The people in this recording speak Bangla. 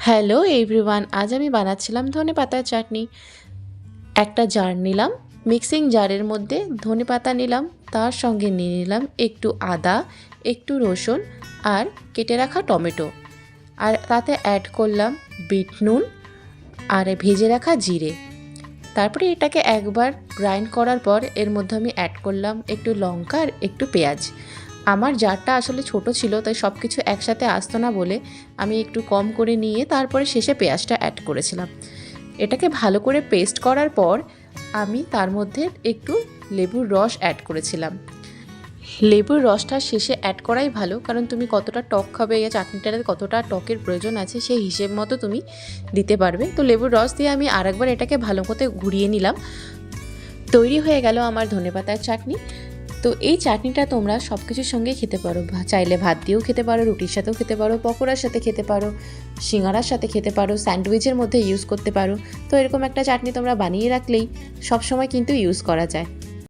হ্যালো এভরিওয়ান, আজ আমি বানাচ্ছিলাম ধনেপাতার চাটনি। একটা জার নিলাম, মিক্সিং জারের মধ্যে ধনেপাতা নিলাম, তার সঙ্গে নিয়ে নিলাম একটু আদা, একটু রসুন আর কেটে রাখা টমেটো। আর তাতে অ্যাড করলাম বিট নুন আর ভেজে রাখা জিরে। তারপরে এটাকে একবার গ্রাইন্ড করার পর এর মধ্যে আমি অ্যাড করলাম একটু লঙ্কা আর একটু পেঁয়াজ। আমার জারটা আসলে ছোট ছিল, তাই সব কিছু একসাথে আসতো না বলে আমি একটু কম করে নিয়ে তারপরে শেষে পেঁয়াজটা অ্যাড করেছিলাম। এটাকে ভালো করে পেস্ট করার পর আমি তার মধ্যে একটু লেবুর রস অ্যাড করেছিলাম। লেবুর রসটা শেষে অ্যাড করাই ভালো, কারণ তুমি কতটা টক খাবে, চাটনিটাতে কতটা টকের প্রয়োজন আছে সেই হিসেব মতো তুমি দিতে পারবে। তো লেবুর রস দিয়ে আমি আরেকবার এটাকে ভালো মতো ঘুরিয়ে নিলাম। তৈরি হয়ে গেল আমার ধনেপাতার চাটনি। তো এই চাটনিটা তোমরা সব কিছুর সঙ্গে খেতে পারো, চাইলে ভাত দিয়েও খেতে পারো, রুটির সাথেও খেতে পারো, পকোড়ার সাথে খেতে পারো, সিঙ্গারার সাথে খেতে পারো, স্যান্ডউইচের মধ্যে ইউজ করতে পারো। তো এরকম একটা চাটনি তোমরা বানিয়ে রাখলেই সব সময় কিন্তু ইউজ করা যায়।